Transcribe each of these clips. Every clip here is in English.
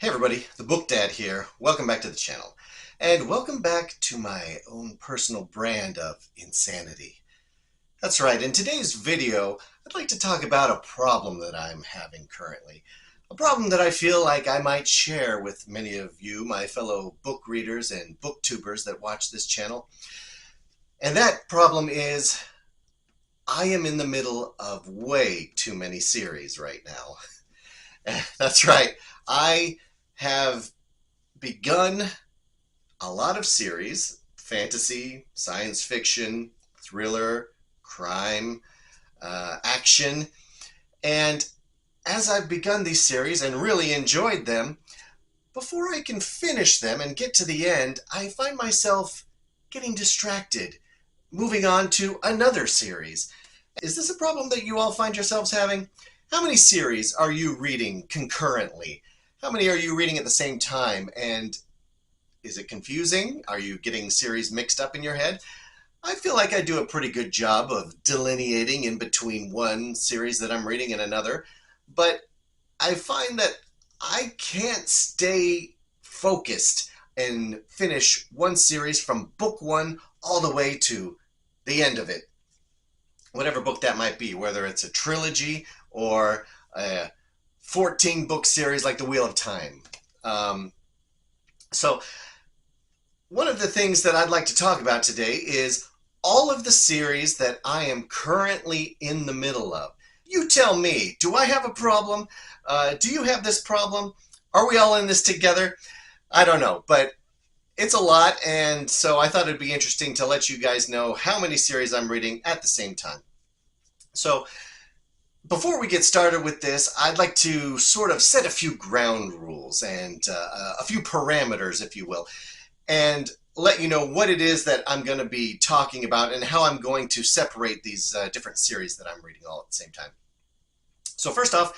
Hey everybody, the Book Dad here. Welcome back to the channel. And welcome back to my own personal brand of insanity. That's right, in today's video, I'd like to talk about a problem that I'm having currently. A problem that I feel like I might share with many of you, my fellow book readers and booktubers that watch this channel. And that problem is, I am in the middle of way too many series right now. That's right, I have begun a lot of series: fantasy, science fiction, thriller, crime, action. And as I've begun these series and really enjoyed them, before I can finish them and get to the end, I find myself getting distracted, moving on to another series. Is this a problem that you all find yourselves having? How many series are you reading concurrently? How many are you reading at the same time? And is it confusing? Are you getting series mixed up in your head? I feel like I do a pretty good job of delineating in between one series that I'm reading and another, but I find that I can't stay focused and finish one series from book one all the way to the end of it. Whatever book that might be, whether it's a trilogy or a 14 book series like The Wheel of Time. So one of the things that I'd like to talk about today is all of the series that I am currently in the middle of. You tell me, do I have a problem? Do you have this problem? Are we all in this together? I don't know, but it's a lot, and so I thought it'd be interesting to let you guys know how many series I'm reading at the same time. So before we get started with this, I'd like to sort of set a few ground rules and a few parameters, if you will, and let you know what it is that I'm going to be talking about and how I'm going to separate these different series that I'm reading all at the same time. So first off,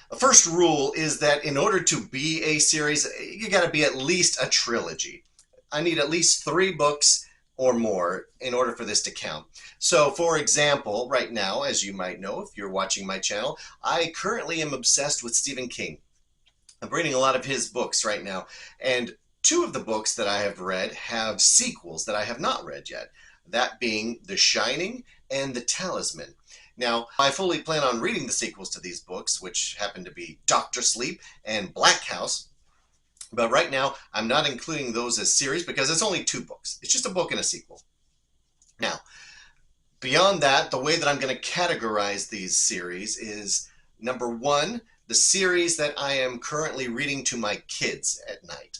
the first rule is that in order to be a series, you got to be at least a trilogy. I need at least 3 books or more in order for this to count. So for example, right now, as you might know if you're watching my channel, I currently am obsessed with Stephen King. I'm reading a lot of his books right now, and 2 of the books that I have read have sequels that I have not read yet, that being The Shining and The Talisman. Now, I fully plan on reading the sequels to these books, which happen to be Doctor Sleep and Black House, but right now I'm not including those as series because it's only 2 books. It's just a book and a sequel. Now, beyond that, the way that I'm going to categorize these series is, number 1, the series that I am currently reading to my kids at night.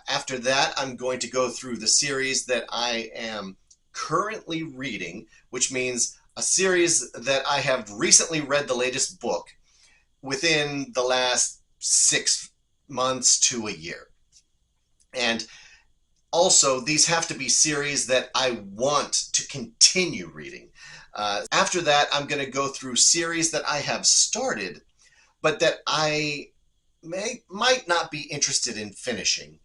After that, I'm going to go through the series that I am currently reading, which means a series that I have recently read the latest book within the last 6 months to a year. And also, these have to be series that I want to continue reading. After that, I'm going to go through series that I have started, but that I might not be interested in finishing.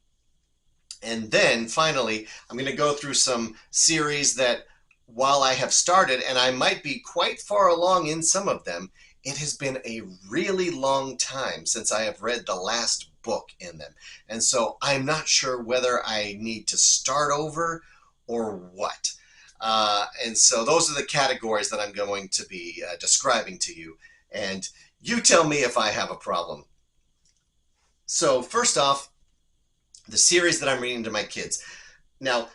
And then finally, I'm going to go through some series that, while I have started, and I might be quite far along in some of them, it has been a really long time since I have read the last book in them. And so I'm not sure whether I need to start over or what. And so those are the categories that I'm going to be describing to you. And you tell me if I have a problem. So first off, the series that I'm reading to my kids. Now,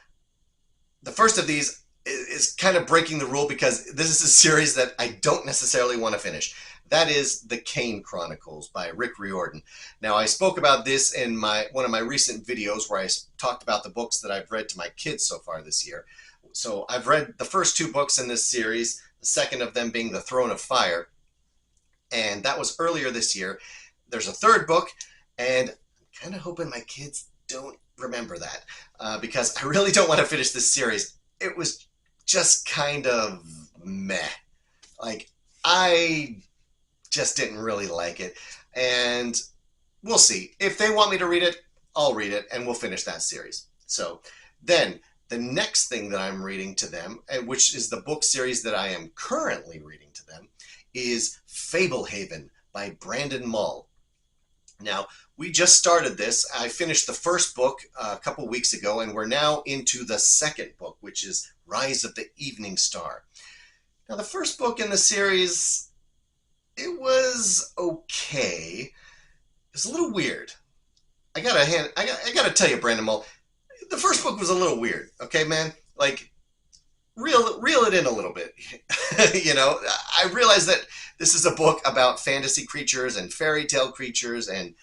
the first of these is kind of breaking the rule because this is a series that I don't necessarily want to finish. That is The Kane Chronicles by Rick Riordan. Now, I spoke about this in one of my recent videos where I talked about the books that I've read to my kids so far this year. So I've read the first 2 books in this series, the second of them being The Throne of Fire, and that was earlier this year. There's a 3rd book, and I'm kind of hoping my kids don't remember that because I really don't want to finish this series. It was just kind of meh. Like, I just didn't really like it, and we'll see. If they want me to read it, I'll read it, and we'll finish that series. So then the next thing that I'm reading to them, which is the book series that I am currently reading to them, is Fablehaven by Brandon Mull. Now, we just started this. I finished the first book a couple weeks ago, and we're now into the second book, which is Rise of the Evening Star. Now, the first book in the series, it was okay. It was a little weird. I gotta tell you, Brandon Mull, the first book was a little weird. Okay, man, like reel it in a little bit. You know, I realize that this is a book about fantasy creatures and fairy tale creatures, and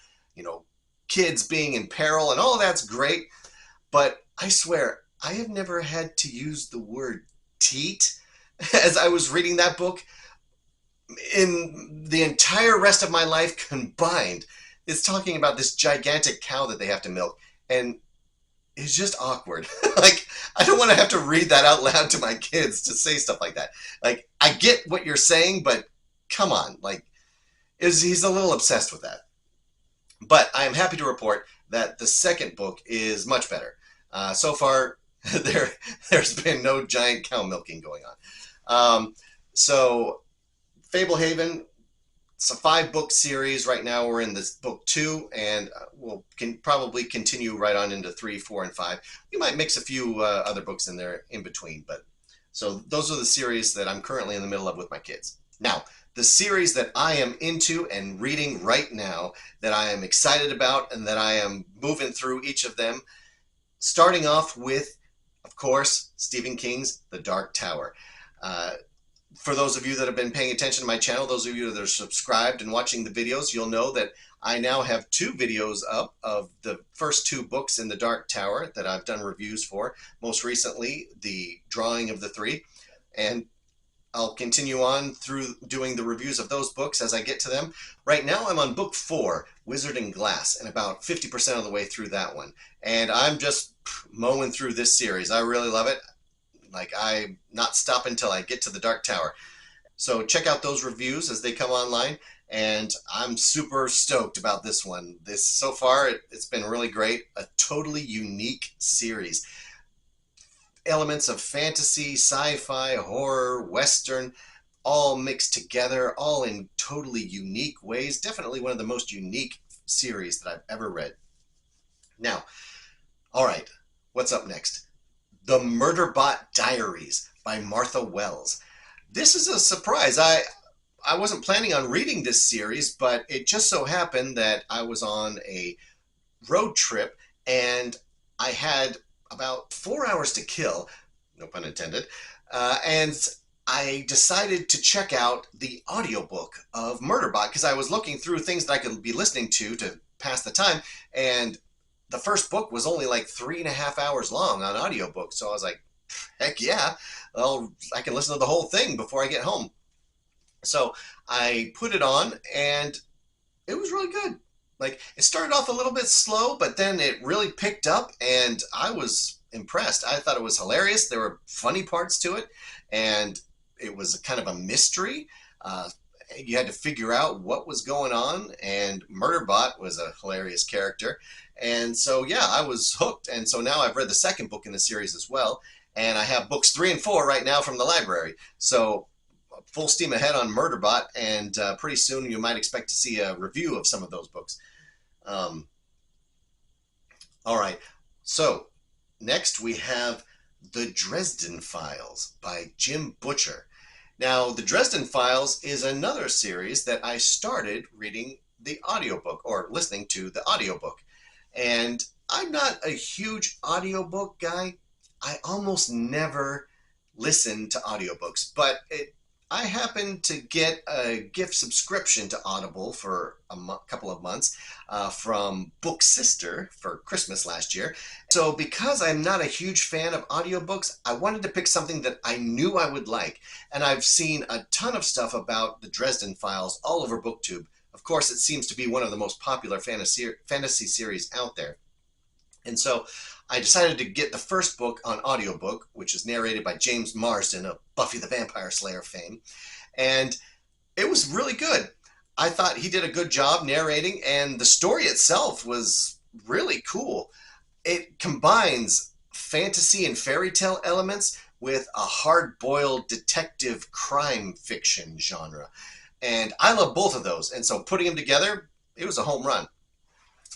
kids being in peril, and all of that's great. But I swear, I have never had to use the word teat as I was reading that book in the entire rest of my life combined. It's talking about this gigantic cow that they have to milk, and it's just awkward. Like, I don't want to have to read that out loud to my kids to say stuff like that. Like, I get what you're saying, but come on. Like, he's a little obsessed with that. But I am happy to report that the second book is much better. So far, there's been no giant cow milking going on. So, Fablehaven, it's a 5-book series. Right now we're in this book 2, and we'll probably continue right on into 3, 4, and 5. We might mix a few other books in there in between. But so those are the series that I'm currently in the middle of with my kids. Now, the series that I am into and reading right now, that I am excited about and that I am moving through each of them, starting off with, of course, Stephen King's The Dark Tower. For those of you that have been paying attention to my channel, those of you that are subscribed and watching the videos, you'll know that I now have 2 videos up of the first 2 books in The Dark Tower that I've done reviews for. Most recently, The Drawing of the Three. And I'll continue on through doing the reviews of those books as I get to them. Right now I'm on book 4, Wizard and Glass, and about 50% of the way through that one. And I'm just mowing through this series. I really love it. Like, I'm not stopping until I get to The Dark Tower. So check out those reviews as they come online. And I'm super stoked about this one. So far, it's been really great. A totally unique series. Elements of fantasy, sci-fi, horror, western, all mixed together, all in totally unique ways. Definitely one of the most unique series that I've ever read. Now, all right, what's up next? The Murderbot Diaries by Martha Wells. This is a surprise. I wasn't planning on reading this series, but it just so happened that I was on a road trip and I had about 4 hours to kill, no pun intended, and I decided to check out the audiobook of Murderbot because I was looking through things that I could be listening to pass the time, and the first book was only like 3.5 hours long on audiobook. So I was like, heck yeah, well, I can listen to the whole thing before I get home. So I put it on and it was really good. Like, it started off a little bit slow, but then it really picked up and I was impressed. I thought it was hilarious. There were funny parts to it, and it was kind of a mystery. You had to figure out what was going on, and Murderbot was a hilarious character. And so, yeah, I was hooked. And so now I've read the second book in the series as well, and I have books 3 and 4 right now from the library. So full steam ahead on Murderbot, and pretty soon you might expect to see a review of some of those books. All right, so next we have The Dresden Files by Jim Butcher. Now, The Dresden Files is another series that I started reading the audiobook, or listening to the audiobook. And I'm not a huge audiobook guy. I almost never listen to audiobooks, but I happened to get a gift subscription to Audible for a couple of months from Book Sister for Christmas last year. So because I'm not a huge fan of audiobooks, I wanted to pick something that I knew I would like. And I've seen a ton of stuff about the Dresden Files all over BookTube. Of course, it seems to be one of the most popular fantasy series out there. And so I decided to get the first book on audiobook, which is narrated by James Marsden of Buffy the Vampire Slayer fame. And it was really good. I thought he did a good job narrating, and the story itself was really cool. It combines fantasy and fairy tale elements with a hard-boiled detective crime fiction genre. And I love both of those. And so putting them together, it was a home run.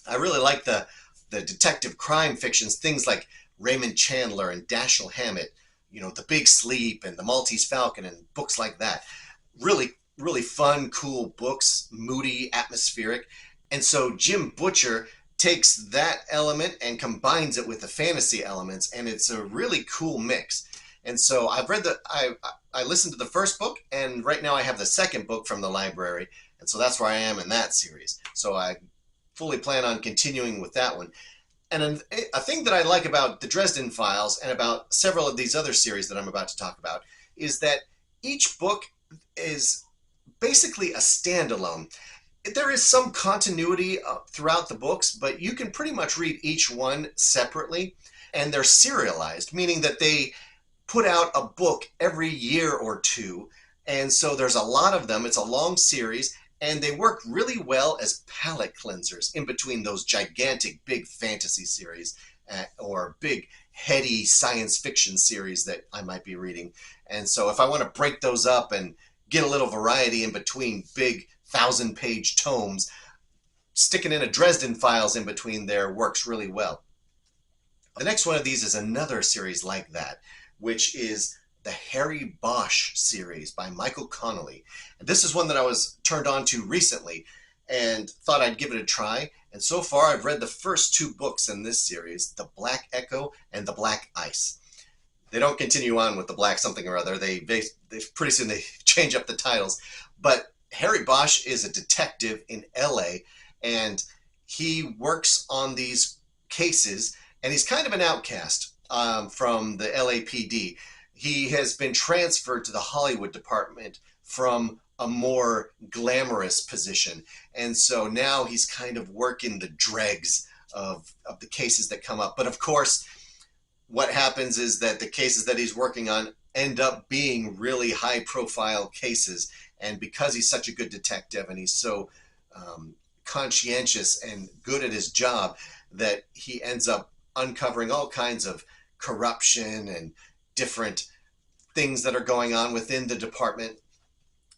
I really like the detective crime fictions, things like Raymond Chandler and Dashiell Hammett, The Big Sleep and The Maltese Falcon and books like that. Really, really fun, cool books, moody, atmospheric. And so Jim Butcher takes that element and combines it with the fantasy elements, and it's a really cool mix. And so I listened to the first book, and right now I have the second book from the library, and so that's where I am in that series. So I fully plan on continuing with that one. And a thing that I like about the Dresden Files and about several of these other series that I'm about to talk about is that each book is basically a standalone. There is some continuity throughout the books, but you can pretty much read each one separately, and they're serialized, meaning that they put out a book every year or two, and so there's a lot of them. It's a long series, and they work really well as palate cleansers in between those gigantic big fantasy series or big heady science fiction series that I might be reading. And so if I want to break those up and get a little variety in between big 1,000-page tomes, sticking in a Dresden Files in between there works really well. The next one of these is another series like that, which is the Harry Bosch series by Michael Connelly. And this is one that I was turned on to recently and thought I'd give it a try. And so far I've read the first two books in this series, The Black Echo and The Black Ice. They don't continue on with The Black something or other. They pretty soon they change up the titles. But Harry Bosch is a detective in LA, and he works on these cases, and he's kind of an outcast from the LAPD. He has been transferred to the Hollywood department from a more glamorous position. And so now he's kind of working the dregs of the cases that come up. But of course, what happens is that the cases that he's working on end up being really high profile cases. And because he's such a good detective and he's so conscientious and good at his job, that he ends up uncovering all kinds of corruption and different things that are going on within the department.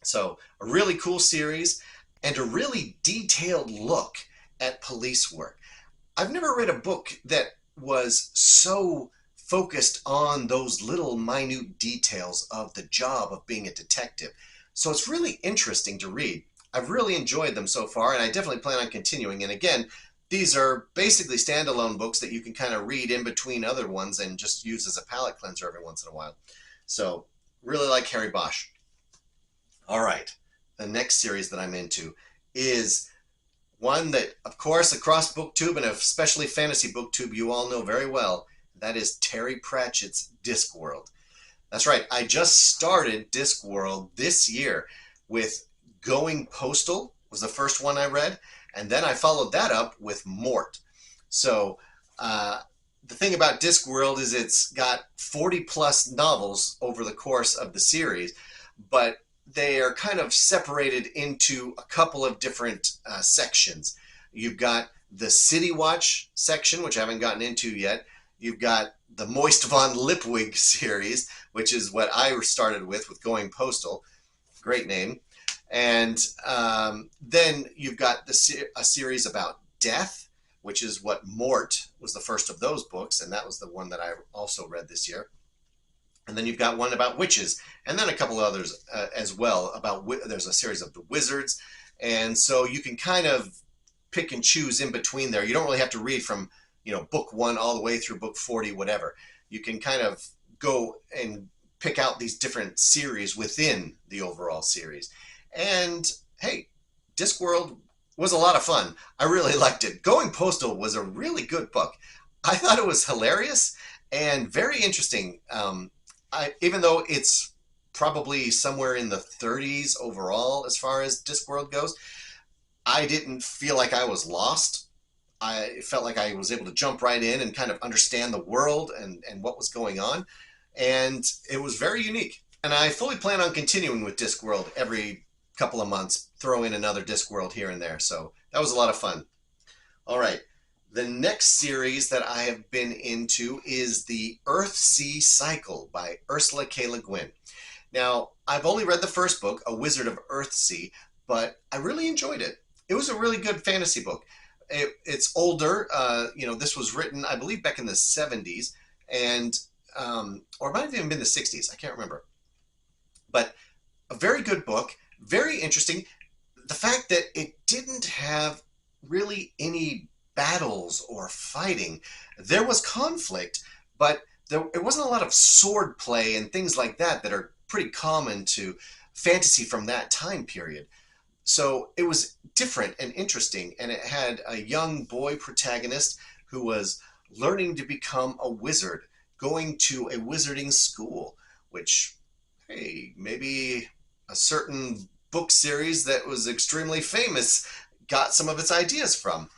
So a really cool series and a really detailed look at police work. I've never read a book that was so focused on those little minute details of the job of being a detective. So it's really interesting to read. I've really enjoyed them so far, and I definitely plan on continuing. And again, these are basically standalone books that you can kind of read in between other ones and just use as a palate cleanser every once in a while. So really like Harry Bosch. All right, the next series that I'm into is one that, of course, across booktube and especially fantasy booktube, you all know very well. That is Terry Pratchett's Discworld. That's right, I just started Discworld this year with Going Postal was the first one I read, and then I followed that up with Mort. So the thing about Discworld is it's got 40 plus novels over the course of the series, but they are kind of separated into a couple of different sections. You've got the City Watch section, which I haven't gotten into yet. You've got the Moist von Lipwig series, which is what I started with Going Postal. Great name. And then you've got a series about death, which is what Mort was the first of those books, and that was the one that I also read this year. And then you've got one about witches, and then a couple others as well. There's a series of the wizards, and so you can kind of pick and choose in between there. You don't really have to read from book 1 all the way through book 40, whatever. You can kind of go and pick out these different series within the overall series. And hey, Discworld was a lot of fun. I really liked it. Going Postal was a really good book. I thought it was hilarious and very interesting. Even though it's probably somewhere in the 30s overall as far as Discworld goes, I didn't feel like I was lost. I felt like I was able to jump right in and kind of understand the world and what was going on. And it was very unique. And I fully plan on continuing with Discworld every couple of months, throw in another Discworld here and there. So that was a lot of fun. All right. The next series that I have been into is the Earth-Sea Cycle by Ursula K. Le Guin. Now, I've only read the first book, A Wizard of Earthsea, but I really enjoyed it. It was a really good fantasy book. It's older. This was written, I believe, back in the 70s, and or it might have even been the 60s. I can't remember. But a very good book, very interesting. The fact that it didn't have really any battles or fighting. There was conflict, but it wasn't a lot of sword play and things like that that are pretty common to fantasy from that time period. So it was different and interesting, and it had a young boy protagonist who was learning to become a wizard, going to a wizarding school, which, hey, maybe a certain book series that was extremely famous got some of its ideas from.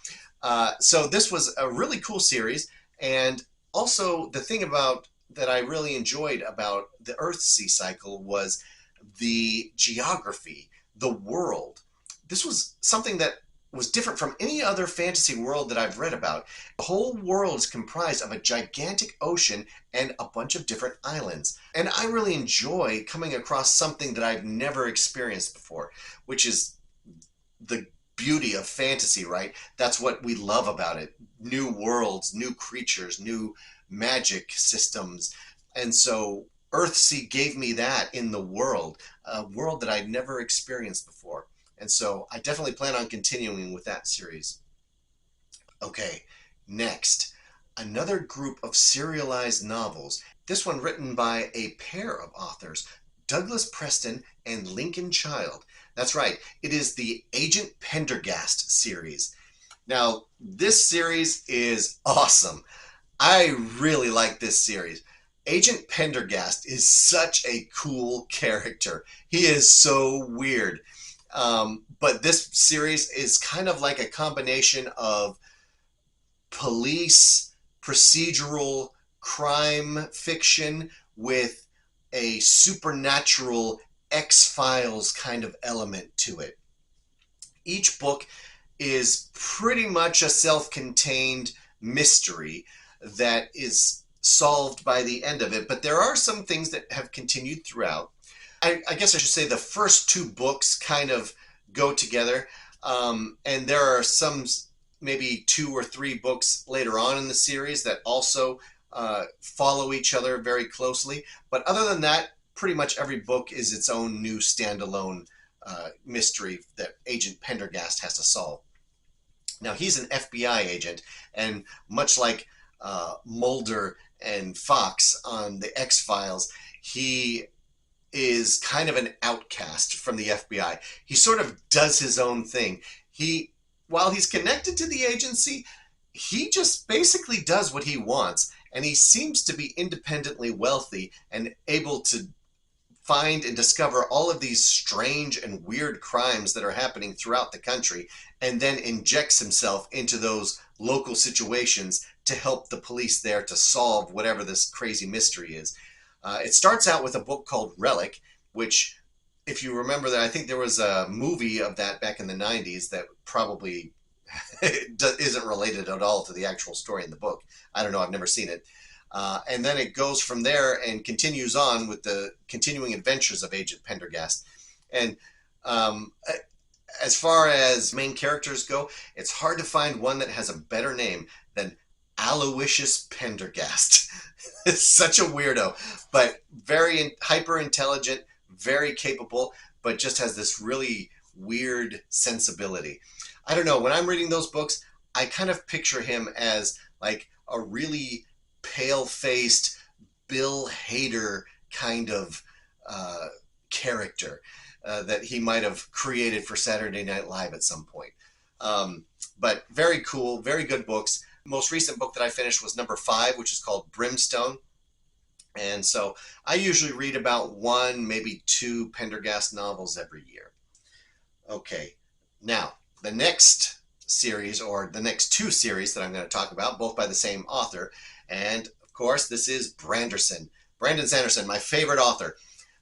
So this was a really cool series, and also the thing about that I really enjoyed about the Earthsea cycle was the geography, the world. This was something that was different from any other fantasy world that I've read about. The whole world is comprised of a gigantic ocean and a bunch of different islands. And I really enjoy coming across something that I've never experienced before, which is the beauty of fantasy, right? That's what we love about it. New worlds, new creatures, new magic systems. And so Earthsea gave me that in the world, a world that I'd never experienced before. And so I definitely plan on continuing with that series. Okay, next, another group of serialized novels. This one written by a pair of authors, Douglas Preston and Lincoln Child. That's right, it is the Agent Pendergast series. Now, this series is awesome. I really like this series. Agent Pendergast is such a cool character. He is so weird. But this series is kind of like a combination of police, procedural, crime fiction with a supernatural X-Files kind of element to it. Each book is pretty much a self-contained mystery that is solved by the end of it, but there are some things that have continued throughout. I guess I should say the first two books kind of go together, and there are some maybe two or three books later on in the series that also follow each other very closely. But other than that, pretty much every book is its own new standalone mystery that Agent Pendergast has to solve. Now, he's an FBI agent, and much like Mulder and Fox on the X-Files, he is kind of an outcast from the FBI. He sort of does his own thing. While he's connected to the agency, he just basically does what he wants, and he seems to be independently wealthy and able to find and discover all of these strange and weird crimes that are happening throughout the country, and then injects himself into those local situations to help the police there to solve whatever this crazy mystery is. It starts out with a book called Relic, which, if you remember that, I think there was a movie of that back in the 90s that probably isn't related at all to the actual story in the book. I don't know, I've never seen it. And then it goes from there and continues on with the continuing adventures of Agent Pendergast. And as far as main characters go, it's hard to find one that has a better name than Aloysius Pendergast. It's such a weirdo, but very hyper intelligent, very capable, but just has this really weird sensibility. I don't know, when I'm reading those books, I kind of picture him as like a really pale-faced Bill Hader kind of character that he might have created for Saturday Night Live at some point. But very cool, very good books. Most recent book that I finished was number 5, which is called Brimstone. And so I usually read about 1, maybe 2 Pendergast novels every year. Okay, now the next series, or the next 2 series that I'm going to talk about, both by the same author. And of course, this is Brandon Sanderson, my favorite author.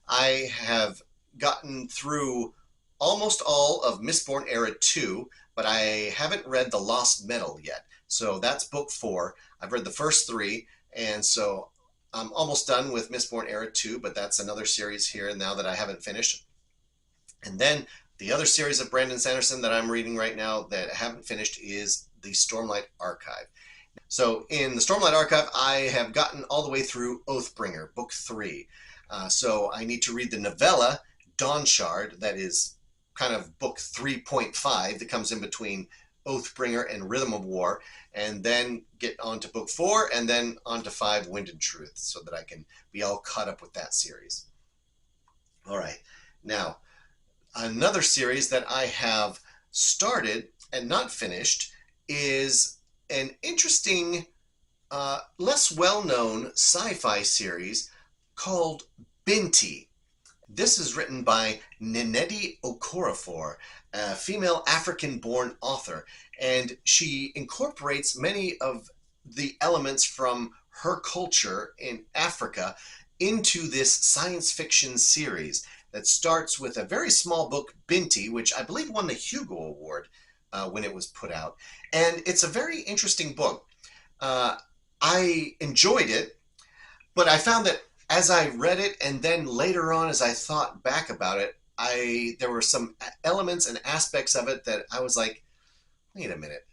I have gotten through almost all of Mistborn Era 2, but I haven't read The Lost Metal yet. So that's book 4. I've read the first 3, and so I'm almost done with Mistborn Era 2, but that's another series here now that I haven't finished. And then the other series of Brandon Sanderson that I'm reading right now that I haven't finished is the Stormlight Archive. So in the Stormlight Archive, I have gotten all the way through Oathbringer, Book 3. So I need to read the novella, Dawnshard, that is kind of Book 3.5 that comes in between Oathbringer and Rhythm of War, and then get on to Book 4, and then on to 5, Wind and Truth, so that I can be all caught up with that series. All right, now, another series that I have started and not finished is an interesting, less well-known sci-fi series called Binti. This is written by Nnedi Okorafor, a female African-born author, and she incorporates many of the elements from her culture in Africa into this science fiction series that starts with a very small book, Binti, which I believe won the Hugo Award when it was put out. And it's a very interesting book. I enjoyed it, but I found that as I read it and then later on as I thought back about it, there were some elements and aspects of it that I was like, wait a minute,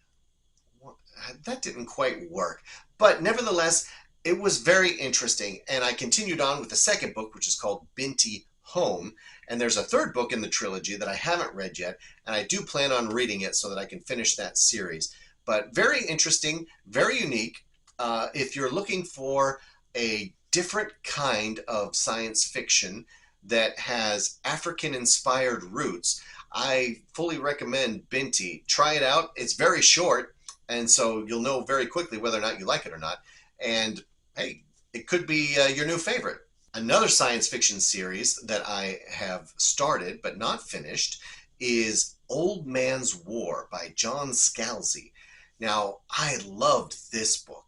that didn't quite work. But nevertheless, it was very interesting, and I continued on with the second book, which is called Binti Home, and there's a third book in the trilogy that I haven't read yet, and I do plan on reading it so that I can finish that series. But very interesting, very unique. If you're looking for a different kind of science fiction that has African-inspired roots, I fully recommend Binti. Try it out. It's very short, and so you'll know very quickly whether or not you like it or not. And hey, it could be your new favorite. Another science fiction series that I have started but not finished is Old Man's War by John Scalzi. Now, I loved this book.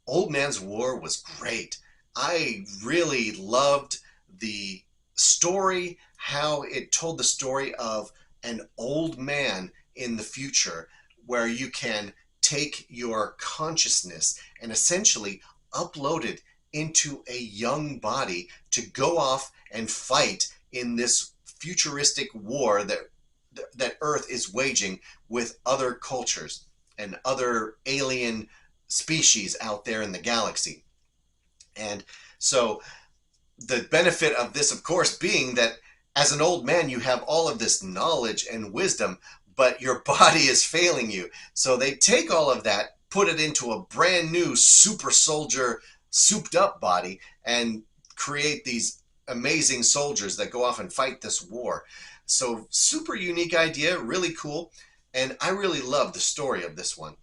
Old Man's War was great. I really loved the story, how it told the story of an old man in the future where you can take your consciousness and essentially upload it into a young body to go off and fight in this futuristic war that Earth is waging with other cultures and other alien species out there in the galaxy. And so the benefit of this, of course, being that as an old man, you have all of this knowledge and wisdom, but your body is failing you. So they take all of that, put it into a brand new super soldier, souped up body, and create these amazing soldiers that go off and fight this war. So super unique idea, really cool. And I really love the story of this one.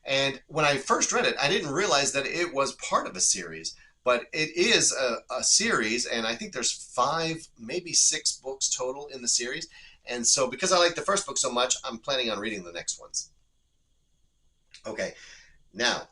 And when I first read it, I didn't realize that it was part of a series. But it is a series, and I think there's 5, maybe 6 books total in the series. And so because I like the first book so much, I'm planning on reading the next ones. Okay, now,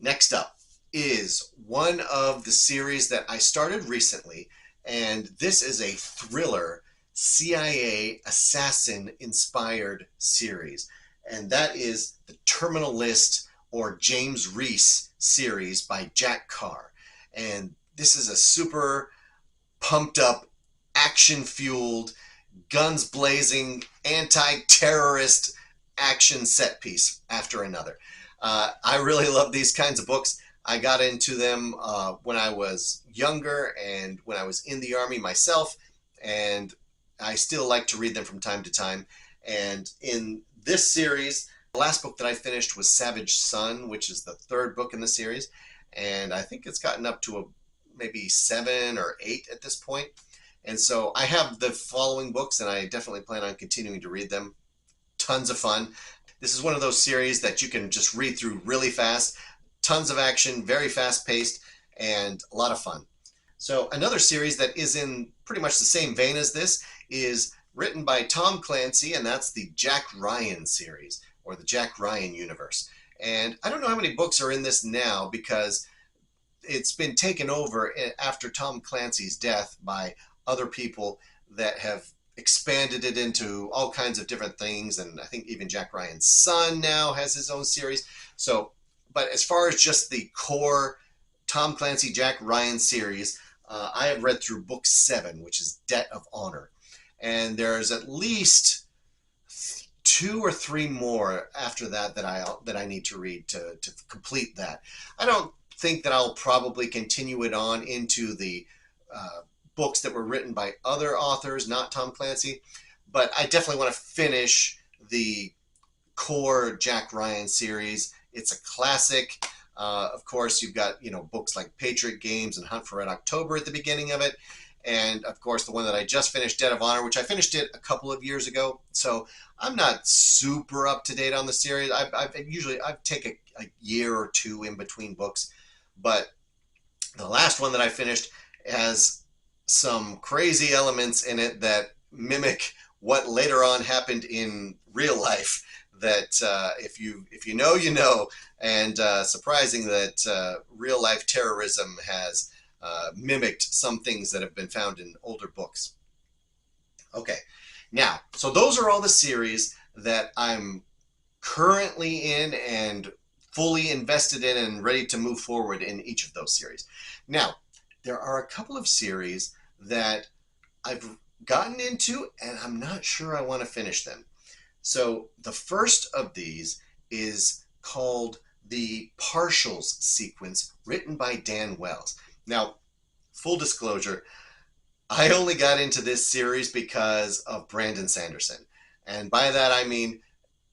next up is one of the series that I started recently, and this is a thriller CIA assassin-inspired series. And that is the Terminal List or James Reese series by Jack Carr. And this is a super pumped up, action-fueled, guns blazing, anti-terrorist action set piece after another. I really love these kinds of books. I got into them when I was younger and when I was in the Army myself, and I still like to read them from time to time. And in this series, the last book that I finished was Savage Sun, which is the 3rd book in the series. And I think it's gotten up to maybe 7 or 8 at this point. And so I have the following books, and I definitely plan on continuing to read them. Tons of fun. This is one of those series that you can just read through really fast. Tons of action, very fast-paced, and a lot of fun. So another series that is in pretty much the same vein as this is written by Tom Clancy, and that's the Jack Ryan series, or the Jack Ryan universe. And I don't know how many books are in this now because it's been taken over after Tom Clancy's death by other people that have expanded it into all kinds of different things. And I think even Jack Ryan's son now has his own series. So, but as far as just the core Tom Clancy, Jack Ryan series, I have read through book 7, which is Debt of Honor. And there's at least 2 or 3 more after that I need to read to complete that. I don't think that I'll probably continue it on into the books that were written by other authors, not Tom Clancy, but I definitely want to finish the core Jack Ryan series. It's a classic. Of course, you've got books like Patriot Games and Hunt for Red October at the beginning of it, and of course the one that I just finished, Debt of Honor, which I finished it a couple of years ago. So I'm not super up to date on the series. I've usually take a year or two in between books, but the last one that I finished has some crazy elements in it that mimic what later on happened in real life. That if you know, you know, and surprising that real life terrorism has mimicked some things that have been found in older books. Okay, now, so those are all the series that I'm currently in and fully invested in and ready to move forward in each of those series. Now, there are a couple of series that I've gotten into and I'm not sure I want to finish them. So the first of these is called the Partials sequence, written by Dan Wells. Now, full disclosure, I only got into this series because of Brandon Sanderson. And by that I mean,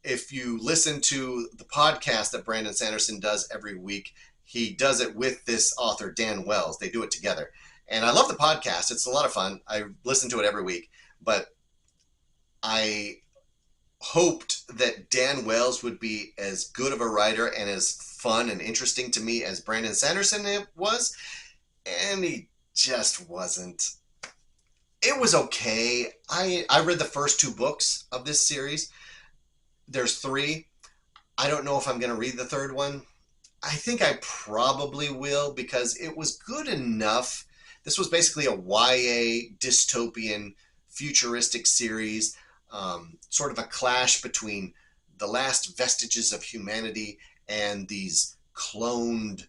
if you listen to the podcast that Brandon Sanderson does every week, he does it with this author, Dan Wells. They do it together. And I love the podcast. It's a lot of fun. I listen to it every week. But I hoped that Dan Wells would be as good of a writer and as fun and interesting to me as Brandon Sanderson was. And he just wasn't. It was okay. I read the first 2 books of this series. There's 3. I don't know if I'm going to read the 3rd one. I think I probably will because it was good enough. This was basically a YA dystopian futuristic series, sort of a clash between the last vestiges of humanity and these cloned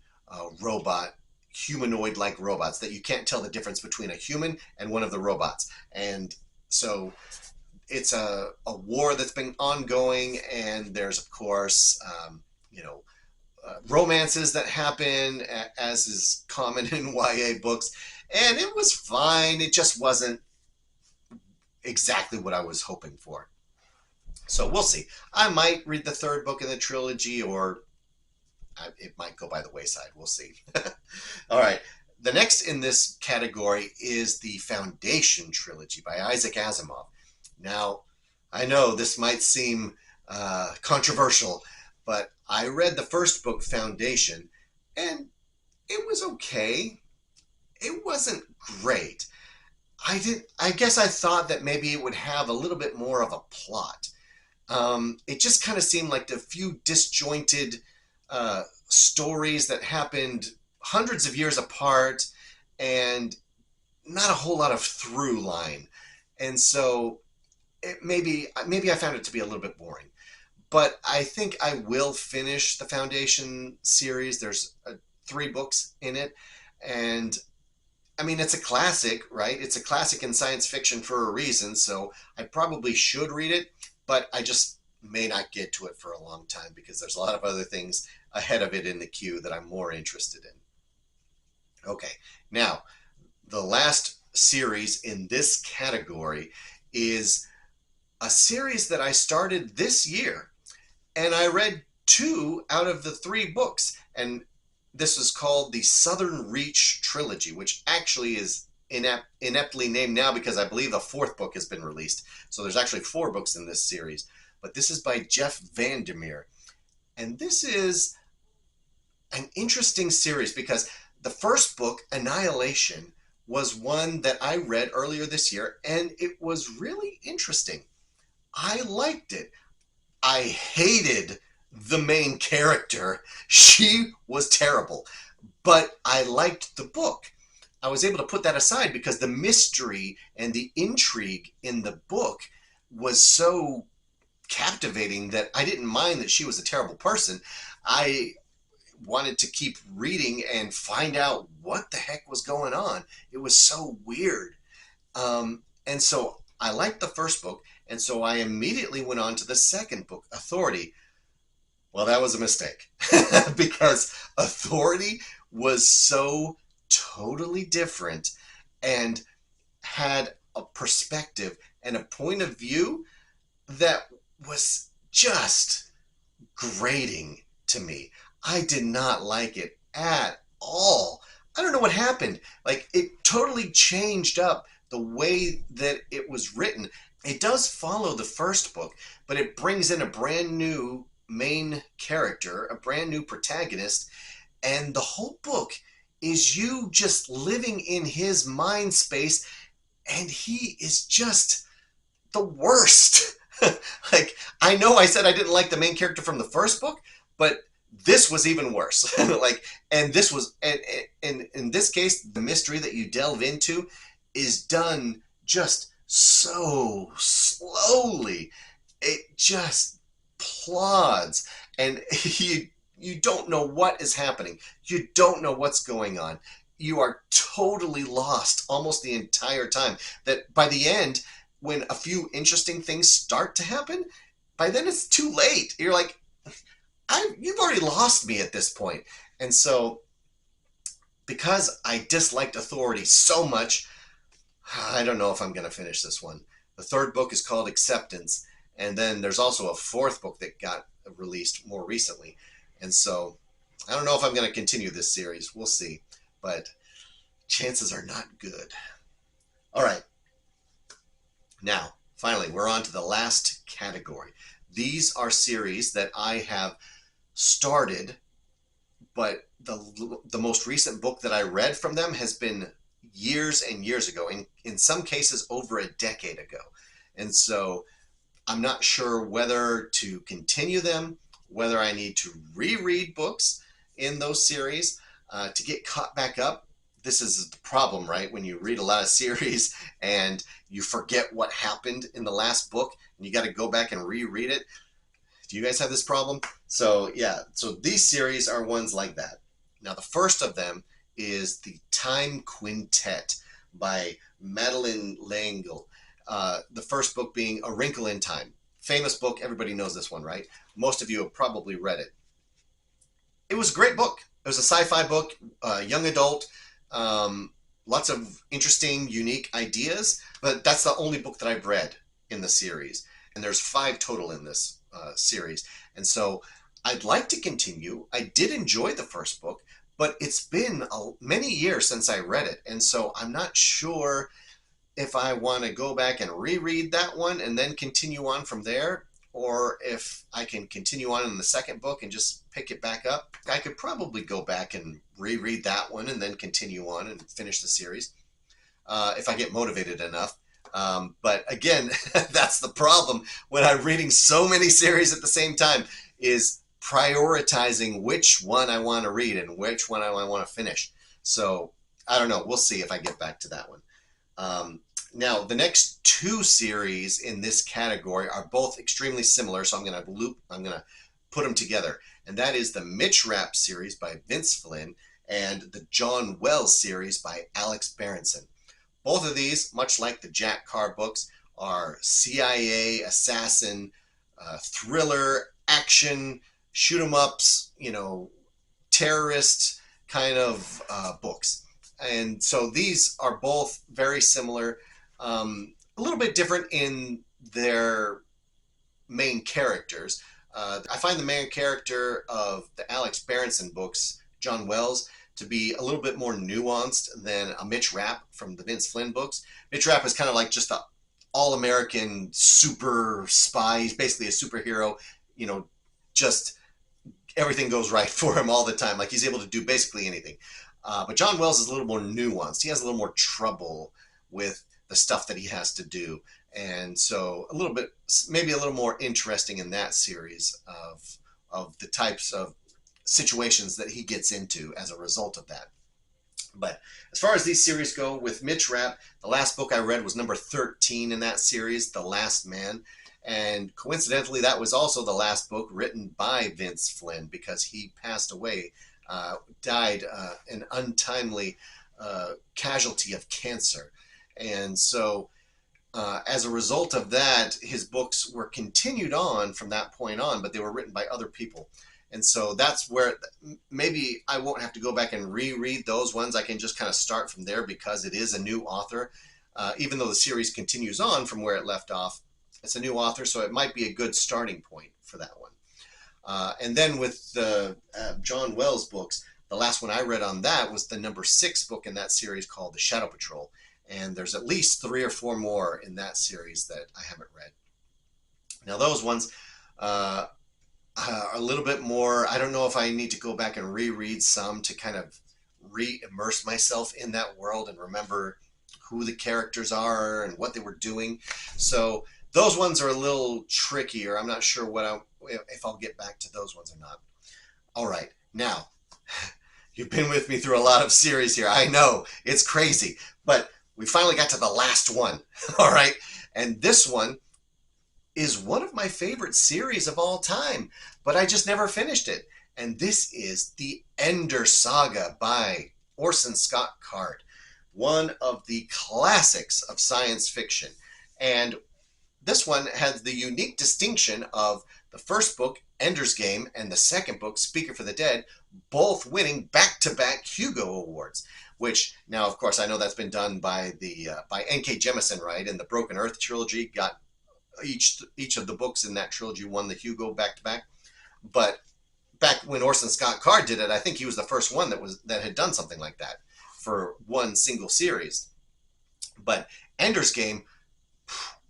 humanoid-like robots that you can't tell the difference between a human and one of the robots. And so it's a war that's been ongoing, and there's, of course, romances that happen, as is common in YA books. And it was fine. It just wasn't exactly what I was hoping for. So we'll see. I might read the 3rd book in the trilogy, or it might go by the wayside. We'll see. All right. The next in this category is the Foundation trilogy by Isaac Asimov. Now, I know this might seem controversial, but I read the first book, Foundation, and it was okay. It wasn't great. I guess I thought that maybe it would have a little bit more of a plot. It just kind of seemed like a few disjointed stories that happened hundreds of years apart and not a whole lot of through line. And so maybe I found it to be a little bit boring. But I think I will finish the Foundation series. There's 3 books in it. And I mean, it's a classic, right? It's a classic in science fiction for a reason. So I probably should read it, but I just may not get to it for a long time because there's a lot of other things ahead of it in the queue that I'm more interested in. Okay, now the last series in this category is a series that I started this year, and I read 2 out of the 3 books, and this is called the Southern Reach trilogy, which actually is ineptly named now because I believe the 4th book has been released. So there's actually 4 books in this series, but this is by Jeff Vandermeer. And this is an interesting series because the first book, Annihilation, was one that I read earlier this year, and it was really interesting. I liked it. I hated the main character. She was terrible, but I liked the book. I was able to put that aside because the mystery and the intrigue in the book was so captivating that I didn't mind that she was a terrible person. I wanted to keep reading and find out what the heck was going on. It was so weird. And so I liked the first book, And so I immediately went on to the second book, Authority. Well, that was a mistake because Authority was so totally different and had a perspective and a point of view that was just grating to me. I did not like it at all. I don't know what happened. Like, it totally changed up the way that it was written. It does follow the first book, but it brings in a brand new main character, a brand new protagonist, and the whole book is you just living in his mind space, and he is just the worst. Like, I know I said I didn't like the main character from the first book, but this was even worse. Like, and this was, and in this case, the mystery that you delve into is done just so slowly. It just plods, and you don't know what is happening. You don't know what's going on. You are totally lost almost the entire time. That by the end, when a few interesting things start to happen, by then it's too late. You're like, you've already lost me at this point. And so, because I disliked Authority so much, I don't know if I'm going to finish this one. The third book is called Acceptance, and then there's also a fourth book that got released more recently. And so, I don't know if I'm going to continue this series. We'll see. But chances are not good. All right. Now, finally, we're on to the last category. These are series that I have started, but the most recent book that I read from them has been years and years ago, in some cases over a decade ago. And so I'm not sure whether to continue them, whether I need to reread books in those series to get caught back up. This is the problem, right? When you read a lot of series and you forget what happened in the last book and you got to go back and reread it. Do you guys have this problem? So yeah, so these series are ones like that. Now the first of them is the Time Quintet by Madeleine L'Engle. The first book being A Wrinkle in Time. Famous book, everybody knows this one, right? Most of you have probably read it. It was a great book. It was a sci-fi book, young adult, lots of interesting, unique ideas, but that's the only book that I've read in the series. And there's 5 total in this series. And so I'd like to continue. I did enjoy the first book, but it's been many years since I read it. And so I'm not sure if I want to go back and reread that one and then continue on from there, or if I can continue on in the second book and just pick it back up. I could probably go back and reread that one and then continue on and finish the series if I get motivated enough. But again, that's the problem when I'm reading so many series at the same time, is prioritizing which one I want to read and which one I want to finish. So I don't know. We'll see if I get back to that one. Now, the next 2 series in this category are both extremely similar, so I'm going to put them together. And that is the Mitch Rapp series by Vince Flynn and the John Wells series by Alex Berenson. Both of these, much like the Jack Carr books, are CIA, assassin, thriller, action, shoot 'em ups, terrorist kind of books. And so these are both very similar, a little bit different in their main characters. I find the main character of the Alex Berenson books, John Wells, to be a little bit more nuanced than a Mitch Rapp from the Vince Flynn books. Mitch Rapp is kind of like just an all-American super spy. He's basically a superhero, just everything goes right for him all the time. Like, he's able to do basically anything. But John Wells is a little more nuanced. He has a little more trouble with the stuff that he has to do. And so maybe a little more interesting in that series of the types of situations that he gets into as a result of that. But as far as these series go, with Mitch Rapp, the last book I read was number 13 in that series, The Last Man. And coincidentally, that was also the last book written by Vince Flynn, because he passed away, died an untimely casualty of cancer. And so as a result of that, his books were continued on from that point on, but they were written by other people. And so that's where maybe I won't have to go back and reread those ones. I can just kind of start from there because it is a new author. Even though the series continues on from where it left off, it's a new author, so it might be a good starting point for that one. And then with the John Wells books, the last one I read on that was the number 6 book in that series called The Shadow Patrol. And there's at least 3 or 4 more in that series that I haven't read. Now those ones are a little bit more, I don't know if I need to go back and reread some to kind of re-immerse myself in that world and remember who the characters are and what they were doing. So those ones are a little trickier. I'm not sure if I'll get back to those ones or not. All right, now, you've been with me through a lot of series here. I know, it's crazy, but we finally got to the last one, all right? And this one is one of my favorite series of all time, but I just never finished it. And this is The Ender Saga by Orson Scott Card, one of the classics of science fiction. And this one has the unique distinction of the first book, Ender's Game, and the second book, Speaker for the Dead, both winning back-to-back Hugo Awards. Which now, of course, I know that's been done by N.K. Jemisin, right? And the Broken Earth trilogy got each of the books in that trilogy won the Hugo back-to-back. But back when Orson Scott Card did it, I think he was the first one that had done something like that for one single series. But Ender's Game,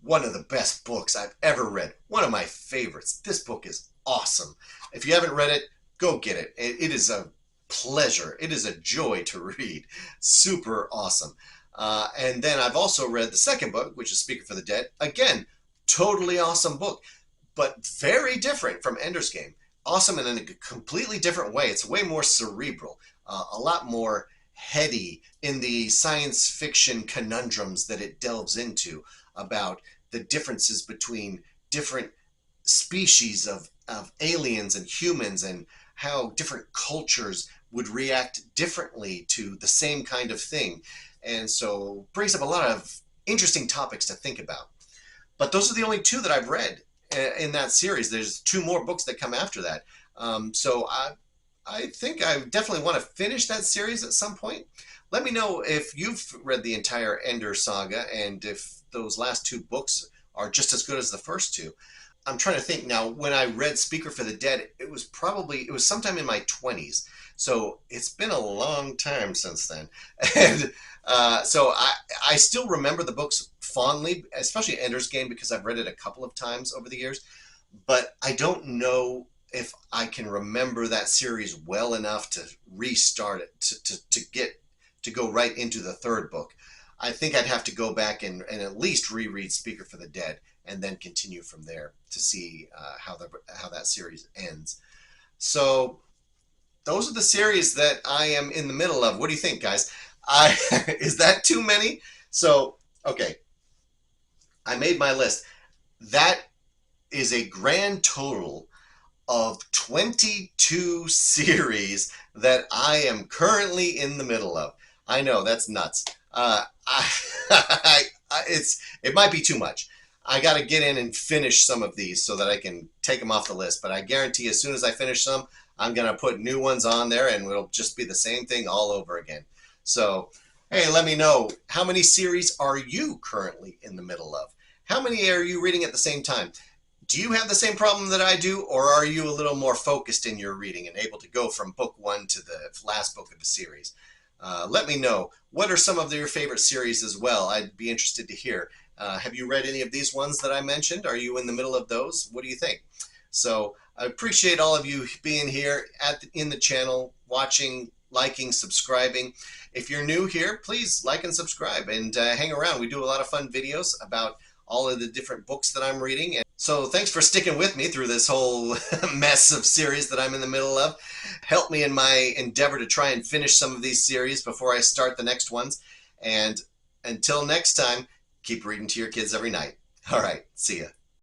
one of the best books I've ever read. One of my favorites. This book is awesome. If you haven't read it, go get it. It is a pleasure. It is a joy to read. Super awesome. And then I've also read the second book, which is Speaker for the Dead. Again, totally awesome book, but very different from Ender's Game. Awesome in a completely different way. It's way more cerebral, a lot more heady in the science fiction conundrums that it delves into about the differences between different species of aliens and humans and how different cultures would react differently to the same kind of thing. And so brings up a lot of interesting topics to think about. But those are the only 2 that I've read in that series. There's 2 more books that come after that. So I think I definitely want to finish that series at some point. Let me know if you've read the entire Ender Saga and if those last 2 books are just as good as the first 2. I'm trying to think now, when I read Speaker for the Dead, it was sometime in my 20s. So it's been a long time since then. And so I still remember the books fondly, especially Ender's Game, because I've read it a couple of times over the years. But I don't know if I can remember that series well enough to restart it, to go right into the third book. I think I'd have to go back and at least reread Speaker for the Dead and then continue from there to see how that series ends. So those are the series that I am in the middle of. What do you think, guys? Is that too many? So, okay, I made my list. That is a grand total of 22 series that I am currently in the middle of. I know, that's nuts. It might be too much. I got to get in and finish some of these so that I can take them off the list. But I guarantee as soon as I finish some, I'm going to put new ones on there and it'll just be the same thing all over again. So, hey, let me know, how many series are you currently in the middle of? How many are you reading at the same time? Do you have the same problem that I do, or are you a little more focused in your reading and able to go from book 1 to the last book of the series? Let me know. What are some of your favorite series as well? I'd be interested to hear. Have you read any of these ones that I mentioned? Are you in the middle of those? What do you think? So I appreciate all of you being here in the channel, watching, liking, subscribing. If you're new here, please like and subscribe and hang around. We do a lot of fun videos about all of the different books that I'm reading. And so thanks for sticking with me through this whole mess of series that I'm in the middle of. Help me in my endeavor to try and finish some of these series before I start the next ones. And until next time, keep reading to your kids every night. All right, see ya.